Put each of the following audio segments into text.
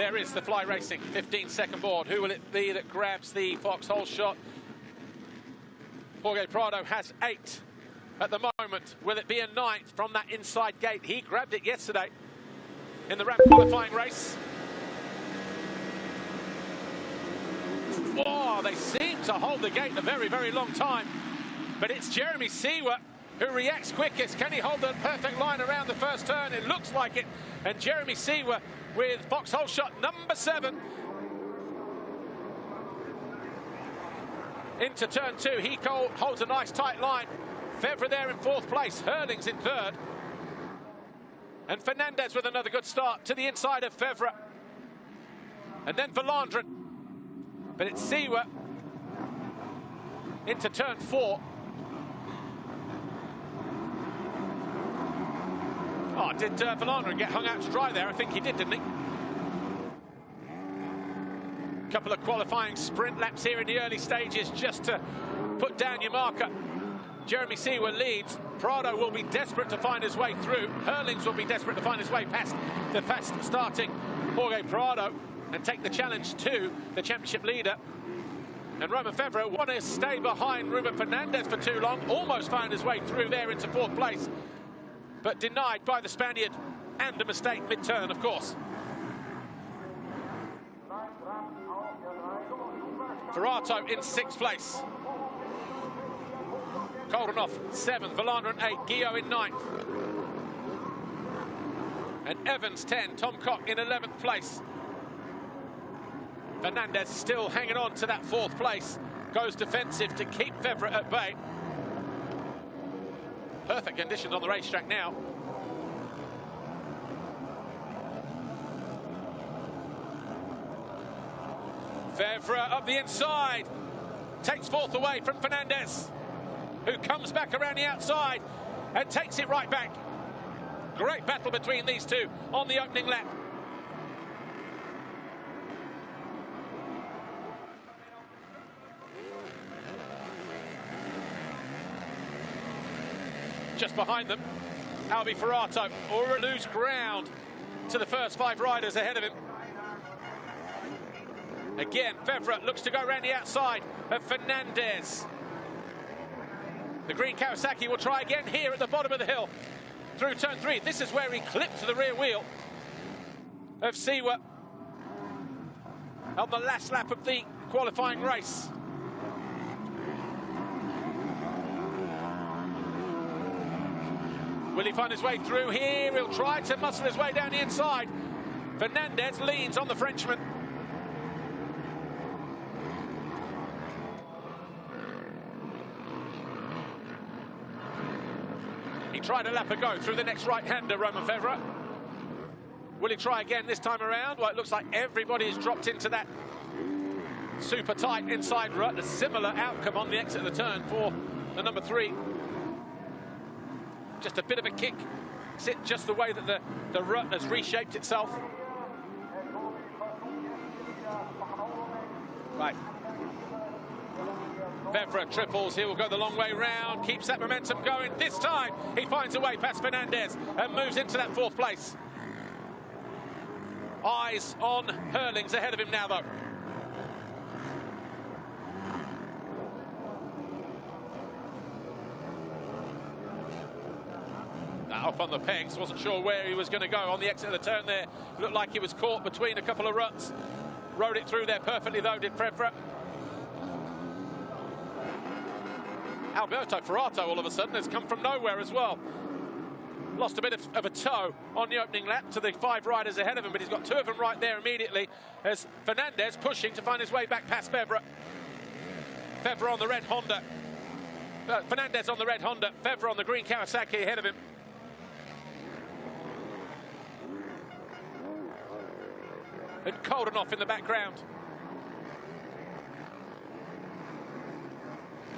There is the Fly Racing 15-second board. Who will it be that grabs the foxhole shot? Jorge Prado has 8 at the moment. Will it be a 9th from that inside gate? He grabbed it yesterday in the ramp qualifying race. Oh, they seem to hold the gate a very, very long time. But it's Jeremy Seewer who reacts quickest. Can he hold the perfect line around the first turn? It looks like it. And Jeremy Seewer with foxhole shot number 7. Into turn 2. He holds a nice tight line. Fevre there in 4th place. Hurlings in 3rd. And Fernandez with another good start to the inside of Fevre. And then Valandren. But it's Seewer into turn 4. Oh, did Valandren get hung out to dry there? I think he did, didn't he? Couple of qualifying sprint laps here in the early stages just to put down your marker. Jeremy Seewer leads. Prado will be desperate to find his way through. Hurlings will be desperate to find his way past the fast starting Jorge Prado and take the challenge to the championship leader. And Romain Fevre wanted to stay behind Ruben Fernandez for too long. Almost found his way through there into 4th place, but denied by the Spaniard, and a mistake mid-turn, of course. Ferrato in 6th place. Koldenhoff 7th, Valandren 8th, Guillot in 9th. And Evans 10, Tom Cock in 11th place. Fernandez still hanging on to that 4th place. Goes defensive to keep Fevre at bay. Perfect conditions on the racetrack now. Fevre up the inside. Takes 4th away from Fernandez, who comes back around the outside and takes it right back. Great battle between these two on the opening lap. Just behind them, Albi Ferrato or lose ground to the first 5 riders ahead of him. Again, Fevre looks to go around the outside of Fernandez. The green Kawasaki will try again here at the bottom of the hill through turn 3. This is where he clipped the rear wheel of Seewer on the last lap of the qualifying race. Will he find his way through here? He'll try to muscle his way down the inside. Fernandez leans on the Frenchman. He tried a lap ago through the next right-hander, Romain Fevre. Will he try again this time around? Well, it looks like everybody has dropped into that super tight inside rut. A similar outcome on the exit of the turn for the number 3. Just a bit of a kick. Sit just the way that the rut has reshaped itself. Right. Fevre triples, he will go the long way round, keeps that momentum going. This time, he finds a way past Fernandez and moves into that 4th place. Eyes on Hurlings ahead of him now, though. Up on the pegs, wasn't sure where he was going to go on the exit of the turn there. Looked like he was caught between a couple of ruts. Rode it through there perfectly, though, did Fevre. Alberto Ferrato, all of a sudden, has come from nowhere as well. Lost a bit of a toe on the opening lap to the 5 riders ahead of him, but he's got 2 of them right there immediately as Fernandez pushing to find his way back past Fevre. Fevre on the red Honda. Fernandez on the red Honda. Fevre on the green Kawasaki ahead of him. And Koldenhoff in the background.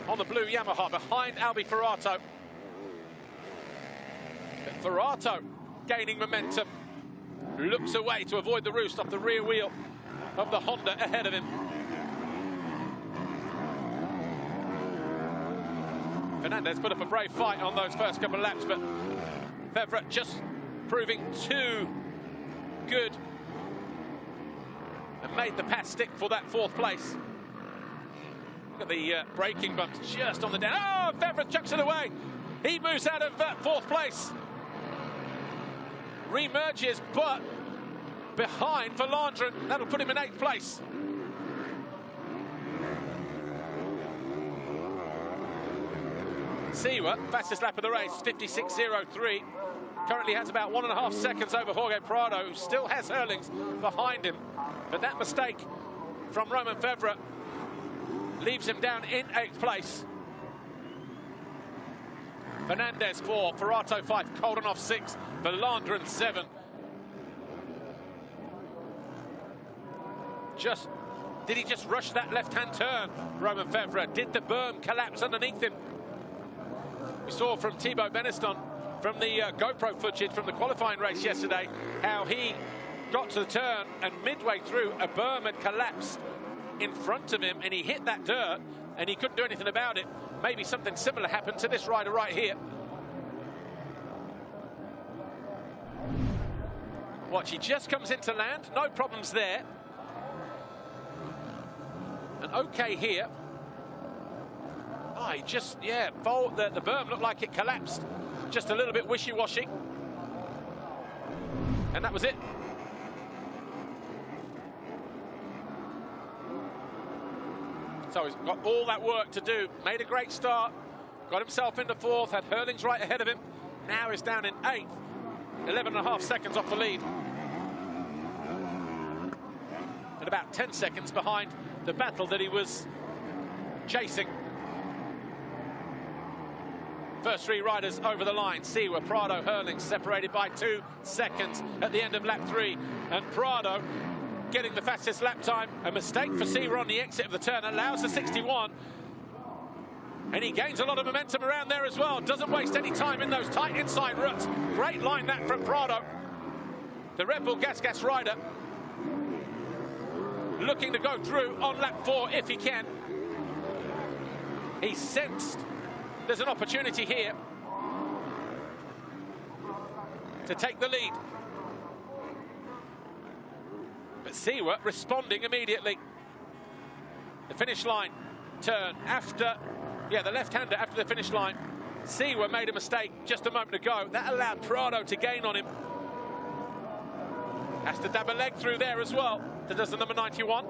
On the blue Yamaha behind Albi Ferrato. But Ferrato gaining momentum. Looks away to avoid the roost off the rear wheel of the Honda ahead of him. Fernandez put up a brave fight on those first couple of laps, but Fevre just proving too good made the pass stick for that 4th place. Look at the braking bumps just on the down. Oh, Fevre chucks it away. He moves out of 4th place. Remerges, but behind for Landron. That'll put him in 8th place. Siwa, fastest lap of the race, 56.03. Currently has about 1.5 seconds over Jorge Prado, who still has Herlings behind him. But that mistake from Romain Fevre leaves him down in 8th place. Fernandez 4, Ferrato 5, Koldenhoff 6, Landron 7. Did he just rush that left-hand turn, Romain Fevre? Did the berm collapse underneath him? We saw from Thibaut Beneston, from the GoPro footage from the qualifying race yesterday, how he got to the turn and midway through a berm had collapsed in front of him and he hit that dirt and he couldn't do anything about it. Maybe something similar happened to this rider right here. Watch, he just comes into land, no problems there. And okay here. Oh, he just, yeah, the berm looked like it collapsed. Just a little bit wishy-washy. And that was it. So he's got all that work to do. Made a great start. Got himself into 4th. Had Herlings right ahead of him. Now he's down in 8th. 11.5 seconds off the lead. And about 10 seconds behind the battle that he was chasing. First 3 riders over the line. Siwa, Prado, Herlings separated by 2 seconds at the end of lap 3. And Prado getting the fastest lap time. A mistake for Siwa on the exit of the turn allows the 61. And he gains a lot of momentum around there as well. Doesn't waste any time in those tight inside ruts. Great line that from Prado. The Red Bull Gas rider looking to go through on lap 4 if he can. He sensed there's an opportunity here to take the lead. But Siwa responding immediately. The finish line turn after, the left-hander after the finish line. Siwa made a mistake just a moment ago. That allowed Prado to gain on him. Has to dab a leg through there as well. That does the number 91.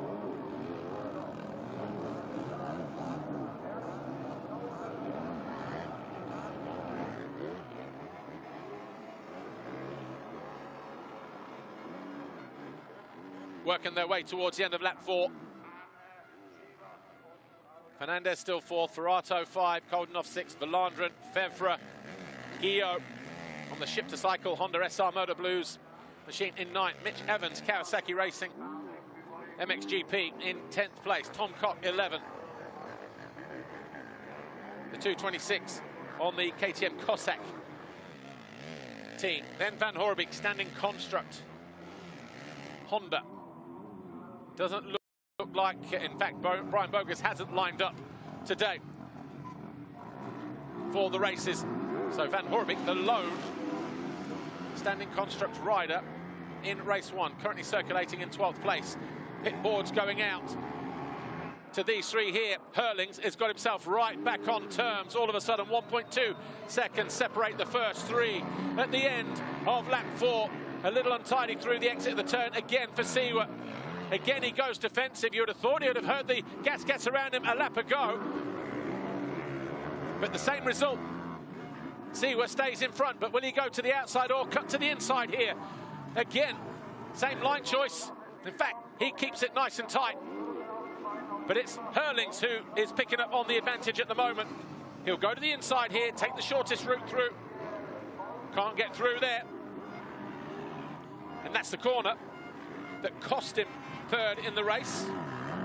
Working their way towards the end of lap 4. Fernandez still 4th, Ferrato 5, Koldenhoff 6, Landron, Fevre, Guillot on the Ship to Cycle Honda SR Motor Blues machine in 9th. Mitch Evans, Kawasaki Racing, MXGP in 10th place. Tom Cock 11. The 226 on the KTM Cossack team. Then Van Horebeke, Standing Construct Honda. Doesn't look like, in fact, Brian Bogus hasn't lined up today for the races. So Van Horebeke, the lone Standing Construct rider in race 1, currently circulating in 12th place. Pit boards going out to these 3 here. Herlings has got himself right back on terms. All of a sudden, 1.2 seconds separate the first 3 at the end of lap 4. A little untidy through the exit of the turn again for Siwa. Again, he goes defensive. You would have thought he would have heard the gas around him a lap ago. But the same result. Siwa stays in front, but will he go to the outside or cut to the inside here? Again, same line choice. In fact, he keeps it nice and tight. But it's Herlings who is picking up on the advantage at the moment. He'll go to the inside here, take the shortest route through. Can't get through there. And that's the corner that cost him 3rd in the race,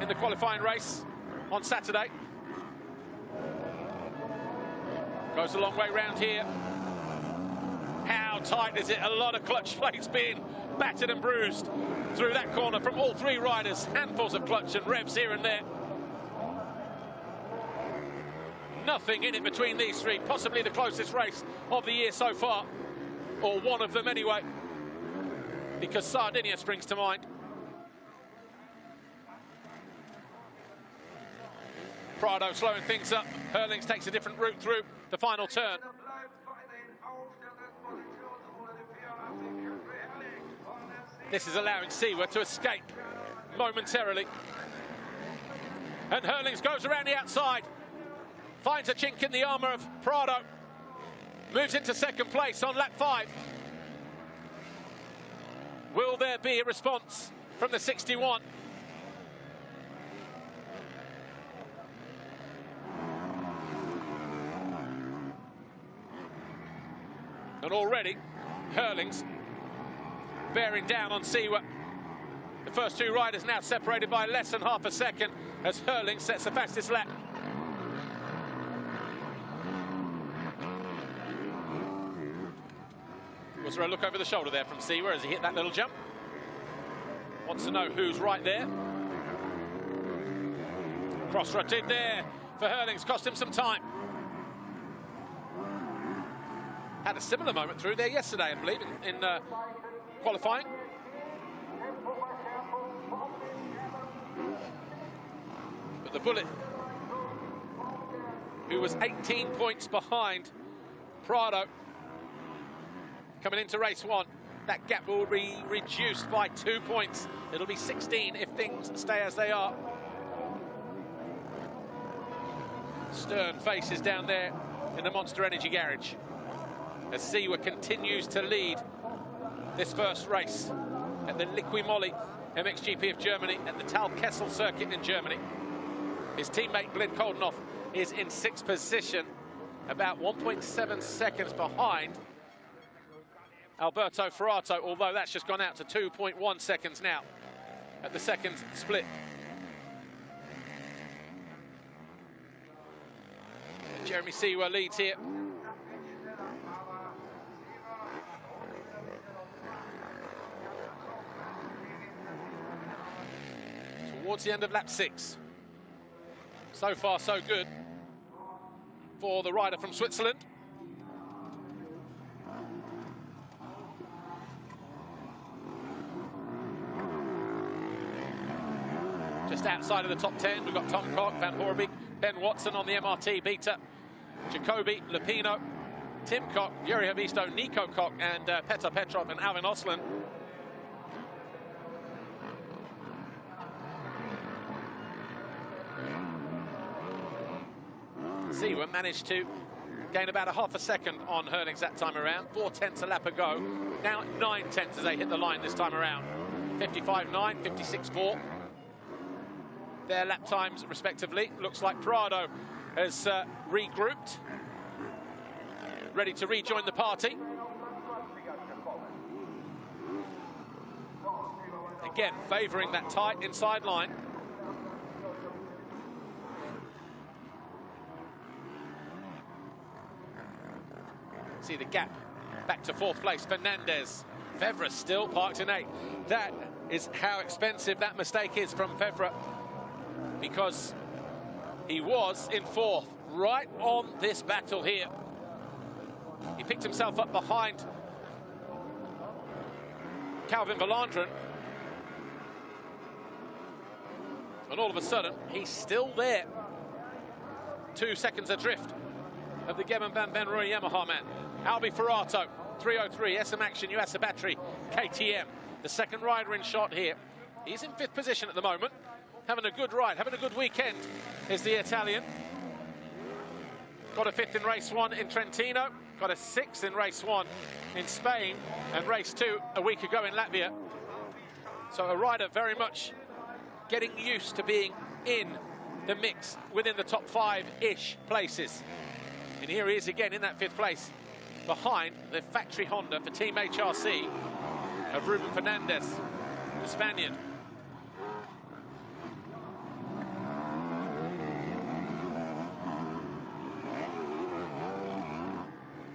in the qualifying race on Saturday. Goes a long way round here. How tight is it? A lot of clutch plates being battered and bruised through that corner from all 3 riders. Handfuls of clutch and revs here and there. Nothing in it between these 3. Possibly the closest race of the year so far. Or one of them anyway. Because Sardinia springs to mind. Prado slowing things up. Hurlings takes a different route through the final turn. This is allowing Seewer to escape momentarily. And Hurlings goes around the outside, finds a chink in the armour of Prado, moves into second place on lap 5. Will there be a response from the 61? And already, Hurlings bearing down on Seewer. The first two riders now separated by less than half a second as Hurlings sets the fastest lap. Was there a look over the shoulder there from Seewer as he hit that little jump? Wants to know who's right there. Crossrod in there for Hurlings, cost him some time. Had a similar moment through there yesterday, I believe, in qualifying. But the Bullet, who was 18 points behind Prado coming into race 1, that gap will be reduced by 2 points. It'll be 16 if things stay as they are. Stern faces down there in the Monster Energy garage as Seewer continues to lead this first race at the Liqui Moly MXGP of Germany at the Talkessel circuit in Germany. His teammate Glenn Koldenoff is in 6th position, about 1.7 seconds behind Alberto Ferrato, although that's just gone out to 2.1 seconds now at the second split. Jeremy Seewer leads here. Towards the end of lap 6. So far, so good for the rider from Switzerland. Just outside of the top 10, we've got Tom Cock, Van Horebeke, Ben Watson on the MRT Beta, Jacobi, Lupino, Tim Cock, Yuri Havisto, Nico Cock, and Petar Petrov and Alvin Osland. Seewer managed to gain about a half a second on Hurlings that time around. 4/10 a lap ago. Now 9/10 as they hit the line this time around. 55.9, 56.4. Their lap times respectively. Looks like Prado has regrouped, ready to rejoin the party. Again, favouring that tight inside line. See the gap back to 4th place. Fernandez. Fevre still parked in 8th. That is how expensive that mistake is from Fevre, because he was in 4th right on this battle here. He picked himself up behind Calvin Valandren, and all of a sudden he's still there, 2 seconds adrift of the Gemen Van Benroy Yamaha man. Albi Ferrato, 303, SM Action, USA Battery, KTM. The second rider in shot here. He's in 5th position at the moment. Having a good ride, having a good weekend is the Italian. Got a 5th in race 1 in Trentino, got a 6th in race 1 in Spain, and race 2 a week ago in Latvia. So a rider very much getting used to being in the mix within the top 5-ish places. And here he is again in that 5th place, behind the factory Honda for Team HRC of Ruben Fernandez, the Spaniard.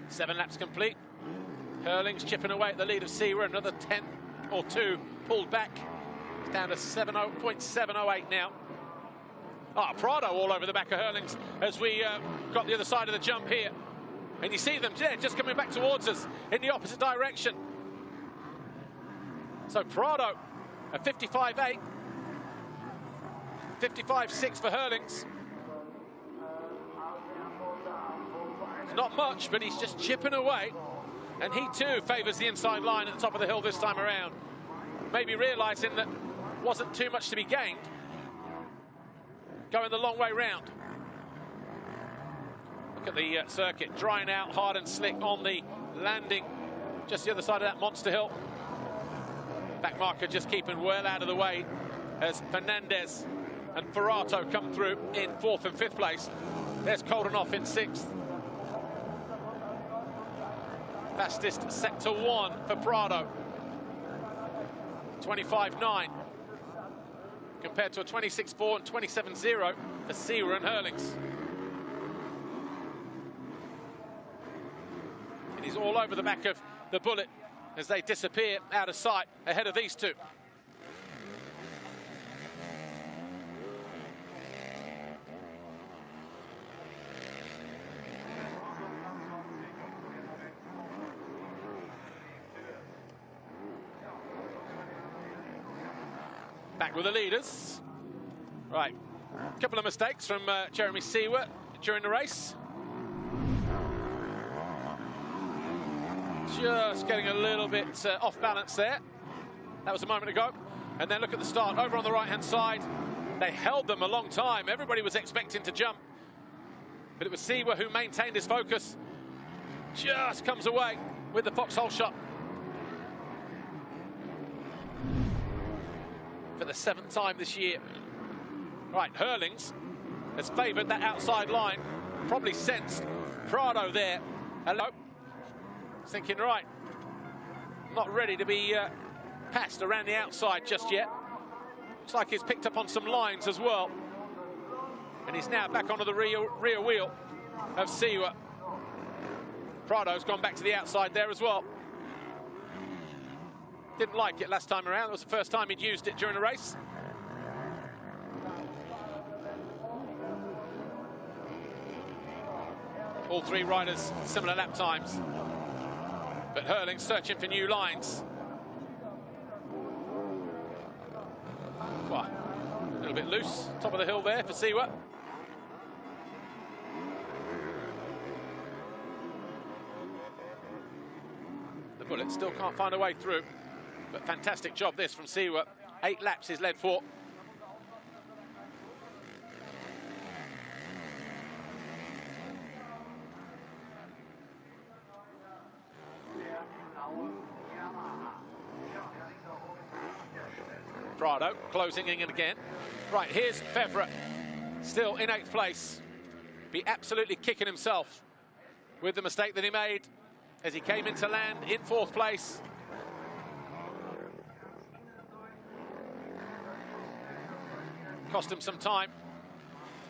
Seven laps complete. Hurlings chipping away at the lead of Seewer. Another 10 or 2 pulled back. It's down to 0.708 now. Prado all over the back of Hurlings as we got the other side of the jump here. And you see them just coming back towards us in the opposite direction. So Prado, a 55.8, 55.6 for Hurlings. It's not much, but he's just chipping away. And he too favours the inside line at the top of the hill this time around. Maybe realising that wasn't too much to be gained. Going the long way round. Look at the circuit, drying out hard and slick on the landing. Just the other side of that monster hill. Back marker just keeping well out of the way as Fernandez and Ferrato come through in 4th and 5th place. There's Koldenhoff in 6th. Fastest sector 1 for Prado. 25.9 compared to a 26.4 and 27.0 for Sewa and Herlings. And he's all over the back of the bullet as they disappear out of sight ahead of these two. Back with the leaders. Right, a couple of mistakes from Jeremy Sewa during the race. Just getting a little bit off balance there. That was a moment ago. And then look at the start over on the right-hand side. They held them a long time. Everybody was expecting to jump. But it was Sewa who maintained his focus. Just comes away with the foxhole shot. For the 7th time this year. Right, Herlings has favoured that outside line. Probably sensed Prado there. Hello. Thinking, right, not ready to be passed around the outside just yet. Looks like he's picked up on some lines as well. And he's now back onto the rear wheel of Sewa. Prado's gone back to the outside there as well. Didn't like it last time around. It was the first time he'd used it during the race. All three riders, similar lap times. But Herlings searching for new lines. Well, a little bit loose, top of the hill there for Sewa. The bullet still can't find a way through. But fantastic job this from Sewa. 8 laps he's led for. Prado closing in again. Right, here's Fevre, still in 8th place. Be absolutely kicking himself with the mistake that he made as he came into land in 4th place. Cost him some time.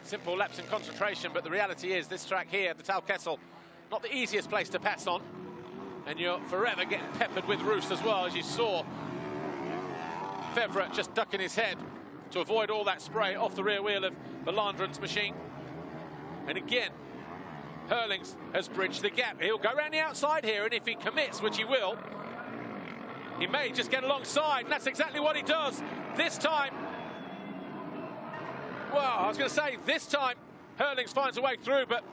Simple lapse in concentration, but the reality is this track here, the Tal Kessel, not the easiest place to pass on. And you're forever getting peppered with roost as well, as you saw. Fevre just ducking his head to avoid all that spray off the rear wheel of the Landren's machine. And again, Herlings has bridged the gap. He'll go around the outside here, and if he commits, which he will, he may just get alongside, and that's exactly what he does. This time, well, I was going to say, this time, Herlings finds a way through, but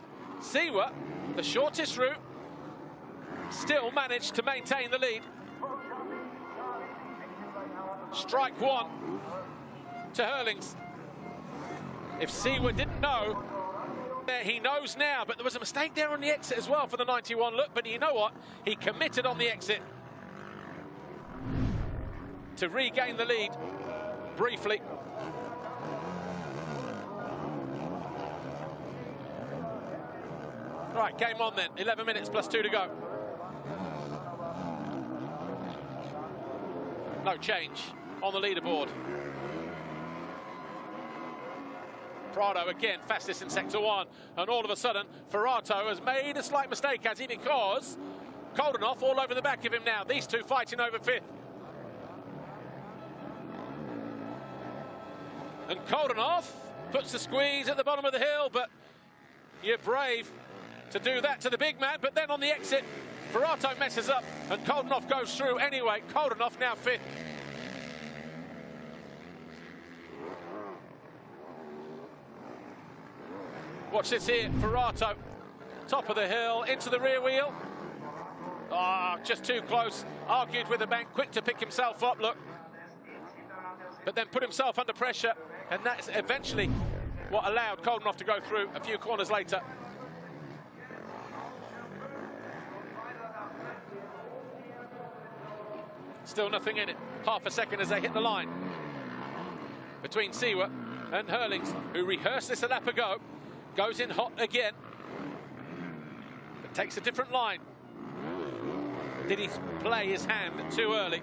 Sewa, the shortest route, still managed to maintain the lead. Strike 1 to Herlings. If Sewa didn't know, he knows now, but there was a mistake there on the exit as well for the 91 look, but you know what? He committed on the exit to regain the lead briefly. Right, game on then. 11 minutes plus 2 to go. No change on the leaderboard. Prado again, fastest in sector 1. And all of a sudden, Ferrato has made a slight mistake, has he? Because Koldenhoff all over the back of him now. These two fighting over 5th. And Koldenhoff puts the squeeze at the bottom of the hill, but you're brave to do that to the big man. But then on the exit, Ferrato messes up and Koldenhoff goes through anyway. Koldenhoff now 5th. Watch this here, Ferrato top of the hill, into the rear wheel. Ah, just too close. Argued with the bank, quick to pick himself up, look. But then put himself under pressure, and that's eventually what allowed Koldenhoff to go through a few corners later. Still nothing in it. Half a second as they hit the line between Seewer and Herlings, who rehearsed this a lap ago. Goes in hot again, but takes a different line. Did he play his hand too early?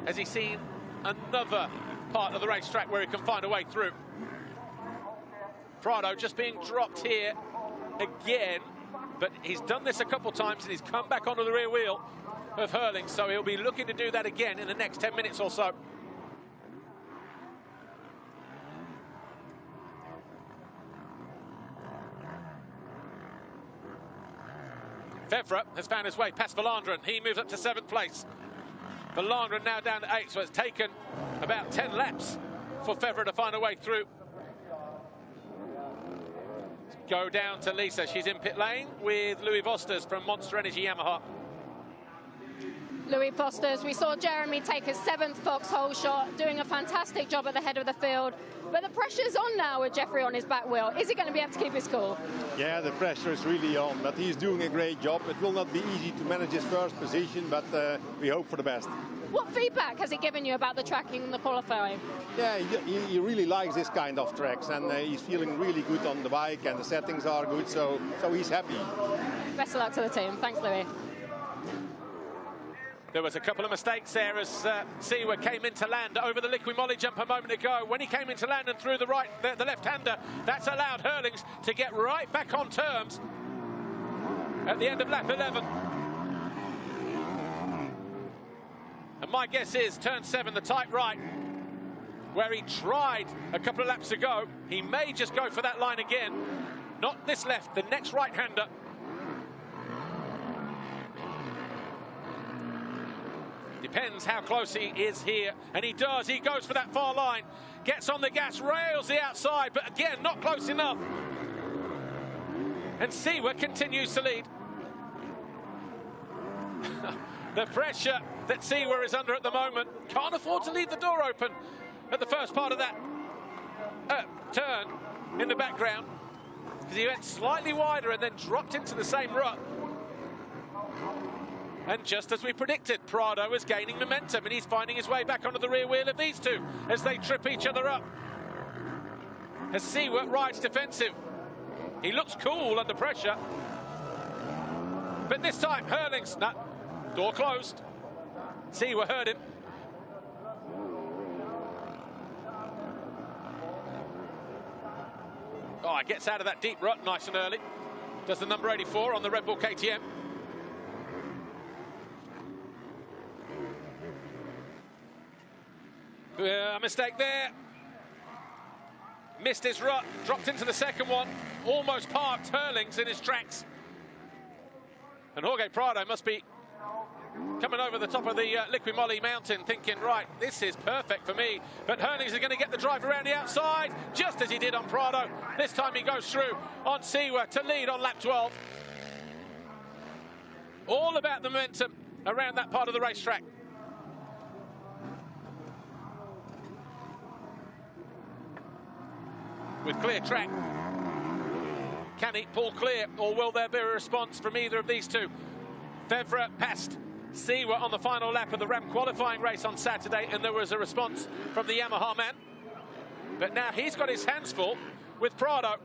Has he seen another part of the racetrack where he can find a way through? Prado just being dropped here again, but he's done this a couple times and he's come back onto the rear wheel of Herlings, so he'll be looking to do that again in the next 10 minutes or so. Fevre has found his way past Valandren. He moves up to 7th place. Valandren now down to 8th, so it's taken about 10 laps for Fevre to find a way through. Go down to Lisa. She's in pit lane with Louis Vosters from Monster Energy Yamaha. Louis Vosters, we saw Jeremy take his 7th foxhole shot, doing a fantastic job at the head of the field. But the pressure's on now with Jeffrey on his back wheel. Is he going to be able to keep his cool? Yeah, the pressure is really on, but he's doing a great job. It will not be easy to manage his first position, but we hope for the best. What feedback has he given you about the tracking and the qualifying? Yeah, he really likes this kind of tracks, and he's feeling really good on the bike, and the settings are good, so he's happy. Best of luck to the team. Thanks, Louis. There was a couple of mistakes there as Seewer came into land over the Liqui Moly jump a moment ago. When he came into land and through the left-hander, that's allowed Herlings to get right back on terms at the end of lap 11. And my guess is turn 7, the tight right, where he tried a couple of laps ago, he may just go for that line again. Not this left, the next right-hander. Depends how close he is here, and he does. He goes for that far line, gets on the gas, rails the outside, but again, not close enough. And Seewer continues to lead. The pressure that Seewer is under at the moment, can't afford to leave the door open at the first part of that turn in the background, because he went slightly wider and then dropped into the same rut. And just as we predicted, Prado is gaining momentum, and he's finding his way back onto the rear wheel of these two as they trip each other up. As Seewer rides defensive, he looks cool under pressure. But this time, Herlings, door closed. Seewer heard him. Oh, gets out of that deep rut nice and early. Does the number 84 on the Red Bull KTM. A mistake there. Missed his rut, dropped into the second one, almost parked Herlings in his tracks. And Jorge Prado must be coming over the top of the Liqui Moly mountain thinking, right, this is perfect for me. But Herlings is going to get the drive around the outside, just as he did on Prado. This time he goes through on Seewer to lead on lap 12. All about the momentum around that part of the racetrack. With clear track, can he pull clear, or will there be a response from either of these two? Fevre passed Seewer on the final lap of the Ram qualifying race on Saturday, and there was a response from the Yamaha man. But now he's got his hands full with Prado.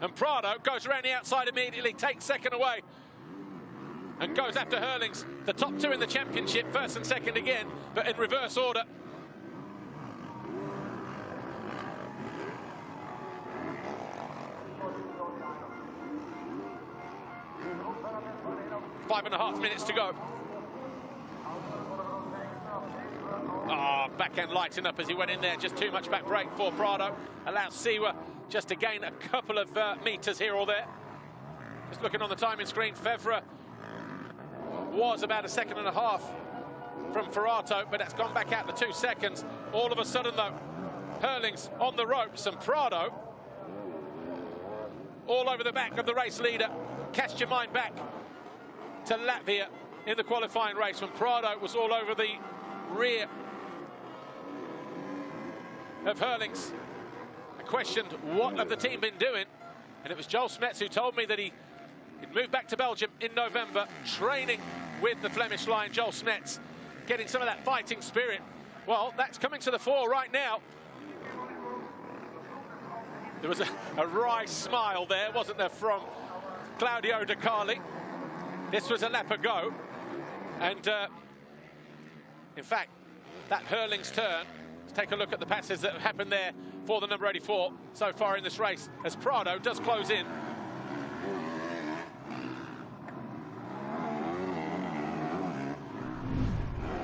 And Prado goes around the outside immediately, takes second away, and goes after Herlings. The top two in the championship, first and second again, but in reverse order. Five and a half minutes to go. Backhand lighting up as he went in there. Just too much back brake for Prado. Allows Seewer just to gain a couple of meters here or there. Just looking on the timing screen, Fevre was about a second and a half from Prado, but that's gone back out to 2 seconds. All of a sudden, though, Hurling's on the ropes, and Prado all over the back of the race leader. Cast your mind back to Latvia in the qualifying race when Prado was all over the rear of Hurling's. I questioned what have the team been doing, and it was Joel Smets who told me that he'd moved back to Belgium in November, training with the Flemish Lion. Joel Smets getting some of that fighting spirit. Well, that's coming to the fore right now. There was a wry smile there, wasn't there, from Claudio De Carli. This was a lap ago, and in fact, that Hurling's turn. Let's take a look at the passes that have happened there for the number 84 so far in this race, as Prado does close in.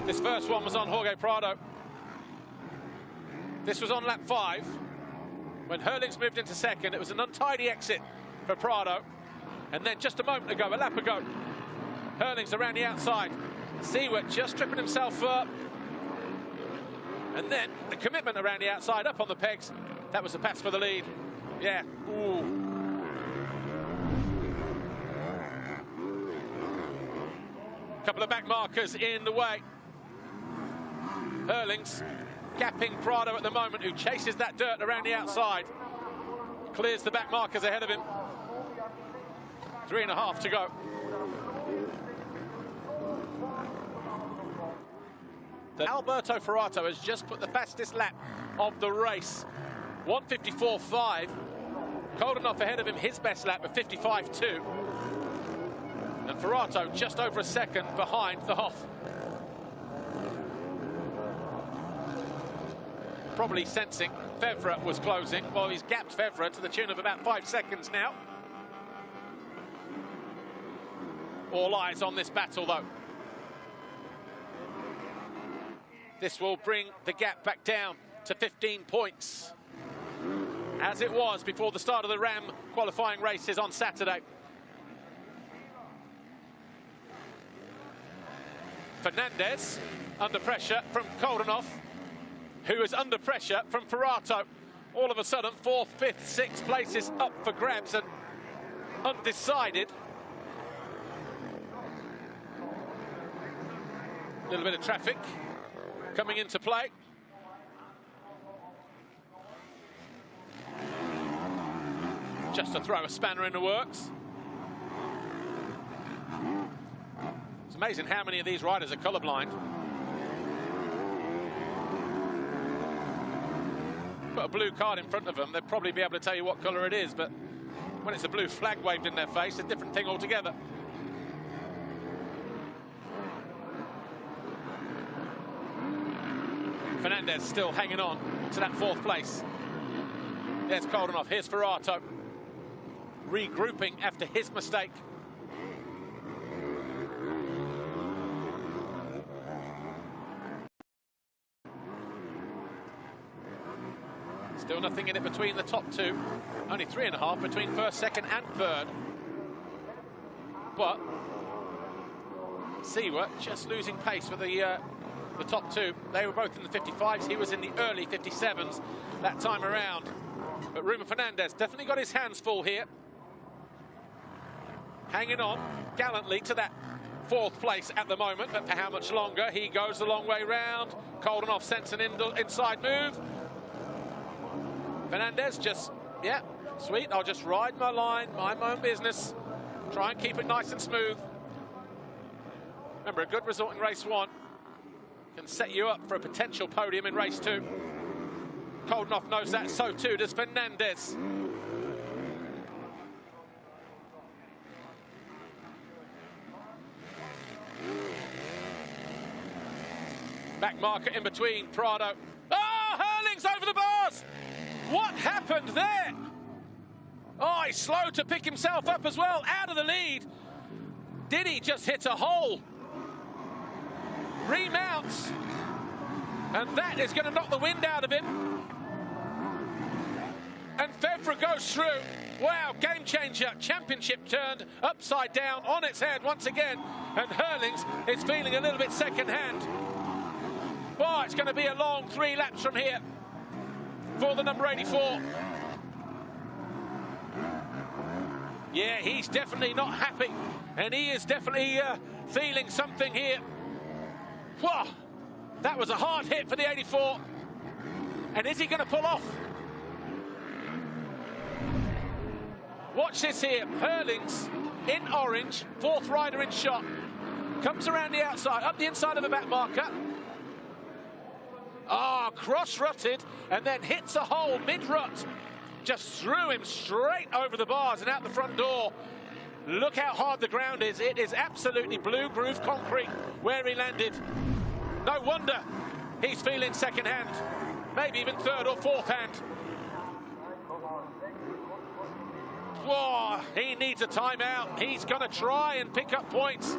This first one was on Jorge Prado. This was on lap 5. When Hurling's moved into second, it was an untidy exit for Prado. And then just a moment ago, a lap ago, Hurling's around the outside. Seward just tripping himself up. And then the commitment around the outside, up on the pegs. That was the pass for the lead. Yeah. Ooh. Couple of back markers in the way. Hurling's gapping Prado at the moment, who chases that dirt around the outside. Clears the back markers ahead of him. 3.5 to go. Alberto Ferrato has just put the fastest lap of the race. 1:54.5. Koldenhoff ahead of him, his best lap of 55.2. And Ferrato just over a second behind the Hoff. Probably sensing Fevre was closing. Well, he's gapped Fevre to the tune of about 5 seconds now. All eyes on this battle, though. This will bring the gap back down to 15 points, as it was before the start of the Ram qualifying races on Saturday. Fernandez under pressure from Koldenhoff, who is under pressure from Ferrato. All of a sudden, 4th, 5th, 6th places up for grabs and undecided. A little bit of traffic coming into play. Just to throw a spanner in the works. It's amazing how many of these riders are colourblind. Put a blue card in front of them, they'd probably be able to tell you what colour it is, but when it's a blue flag waved in their face, it's a different thing altogether. Fernandez still hanging on to that 4th place. There's Koldenhoff, here's Ferrato. Regrouping after his mistake. Still nothing in it between the top two. Only 3.5 between 1st, 2nd and 3rd. But Seward just losing pace with the top two. They were both in the 55s. He was in the early 57s that time around. But Ruben Fernandez definitely got his hands full here. Hanging on gallantly to that 4th place at the moment, but for how much longer? He goes the long way round. Koldenhoff sends an inside move. Fernandez just, yeah, sweet, I'll just ride my line, mind my own business, try and keep it nice and smooth. Remember, a good result in race 1 can set you up for a potential podium in race 2. Koldenhoff knows that, so too does Fernandez. Back marker in between, Prado. Oh, Hurling's over the bars! What happened there? Oh, he's slow to pick himself up as well, out of the lead. Did he just hit a hole? Remounts. And that is going to knock the wind out of him. And Fevre goes through. Wow, game changer. Championship turned upside down on its head once again. And Hurling's is feeling a little bit second hand. Well, it's going to be a long 3 laps from here for the number 84. Yeah, he's definitely not happy, and he is definitely feeling something here. Whoa, that was a hard hit for the 84. And is he going to pull off? Watch this here. Hurlings in orange, 4th rider in shot. Comes around the outside, up the inside of the back marker. Cross-rutted, and then hits a hole mid-rut. Just threw him straight over the bars and out the front door. Look how hard the ground is. It is absolutely blue groove concrete where he landed. No wonder he's feeling second hand, maybe even 3rd or 4th hand. Whoa, he needs a timeout. He's going to try and pick up points.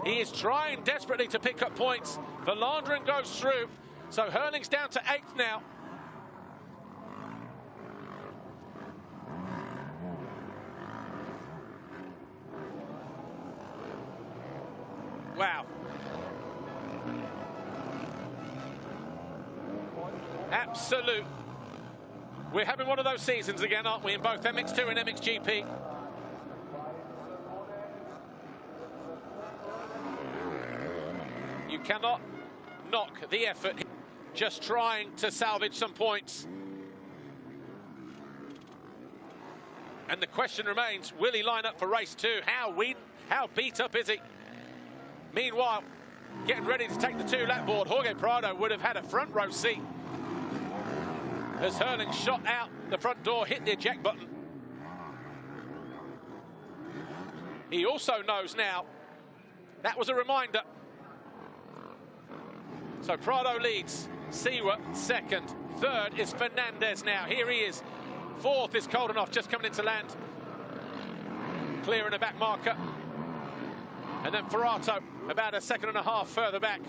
He is trying desperately to pick up points. Verlanderen goes through, so Hurling's down to 8th now. Wow. Absolute. We're having one of those seasons again, aren't we, in both MX2 and MXGP. You cannot knock the effort, just trying to salvage some points. And the question remains, will he line up for race 2? How beat up is he? Meanwhile, getting ready to take the 2-lap board, Jorge Prado would have had a front row seat as Hurling shot out the front door, hit the eject button. He also knows now that was a reminder. So Prado leads, Siwa 2nd, 3rd is Fernandez now. Here he is. 4th is Koldenhoff, just coming into land. Clearing a back marker. And then Ferrato about a 1.5 seconds further back.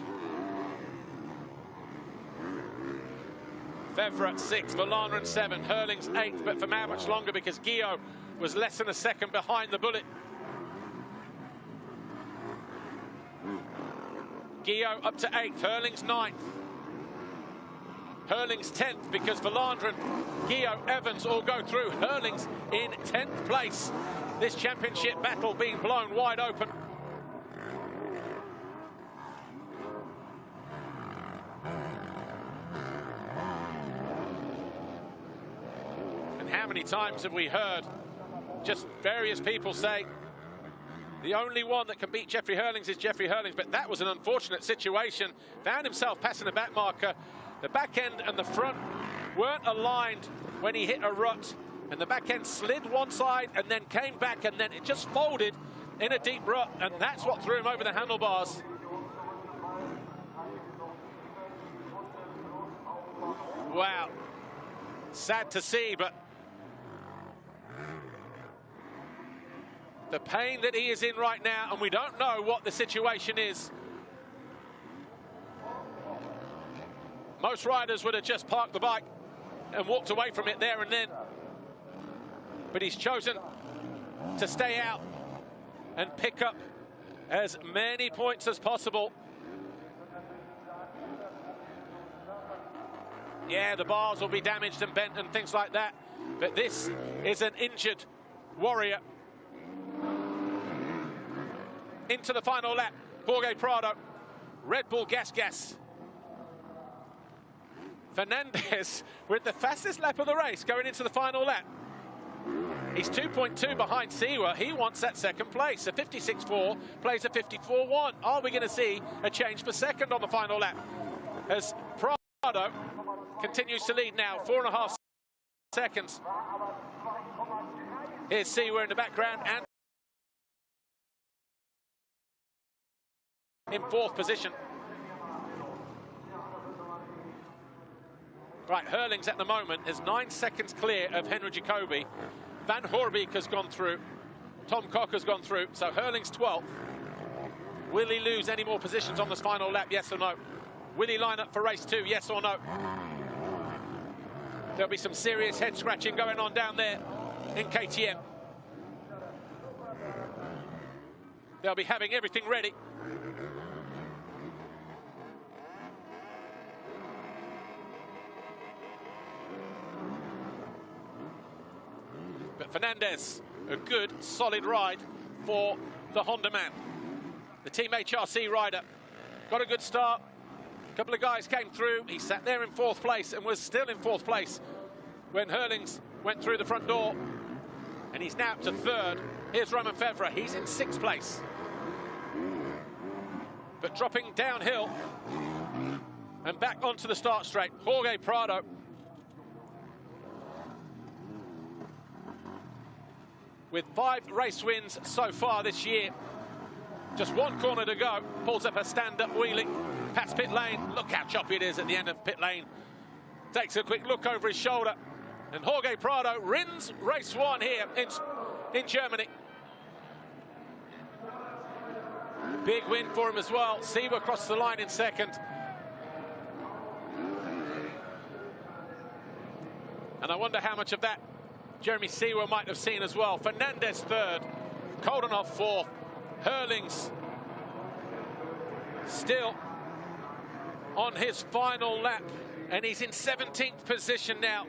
Fevra 6th, Verlanderen 7th, Hurling's 8th, but for how much longer, because Guillaume was less than a second behind the bullet. Guillaume up to 8th, Hurling's 9th. Hurling's 10th, because Verlanderen, Guillaume, Evans all go through. Hurling's in 10th place. This championship battle being blown wide open. How many times have we heard just various people say the only one that can beat Jeffrey Hurlings is Jeffrey Hurlings, but that was an unfortunate situation. Found himself passing a back marker. The back end and the front weren't aligned when he hit a rut, and the back end slid one side and then came back, and then it just folded in a deep rut, and that's what threw him over the handlebars. Wow. Sad to see, but the pain that he is in right now, and we don't know what the situation is. Most riders would have just parked the bike and walked away from it there and then. But he's chosen to stay out and pick up as many points as possible. Yeah, the bars will be damaged and bent and things like that, but this is an injured warrior. Into the final lap, Jorge Prado, Red Bull Gas. Fernandez with the fastest lap of the race going into the final lap. He's 2.2 behind Siwa. He wants that 2nd place. A 56.4 plays a 54.1. Are we going to see a change for 2nd on the final lap? As Prado continues to lead now, 4.5 seconds. Here's Siwa in the background and in 4th position. Right, Hurlings at the moment is 9 seconds clear of Henry Jacobi. Van Horbeek has gone through. Tom Cock has gone through. So Hurlings 12th. Will he lose any more positions on this final lap? Yes or no? Will he line up for race 2? Yes or no? There'll be some serious head scratching going on down there in KTM. They'll be having everything ready. Fernandez, a good, solid ride for the Honda man. The Team HRC rider got a good start. A couple of guys came through. He sat there in 4th place and was still in 4th place when Herlings went through the front door. And he's now up to 3rd. Here's Roman Fevre. He's in 6th place. But dropping downhill and back onto the start straight, Jorge Prado. With 5 race wins so far this year. Just 1 corner to go. Pulls up a stand-up wheelie. Past pit lane. Look how choppy it is at the end of pit lane. Takes a quick look over his shoulder. And Jorge Prado wins race 1 here in Germany. Big win for him as well. Seewer across the line in 2nd. And I wonder how much of that Jeremy Seewer might have seen as well. Fernandez 3rd. Koldenhoff 4th. Herlings still on his final lap. And he's in 17th position now.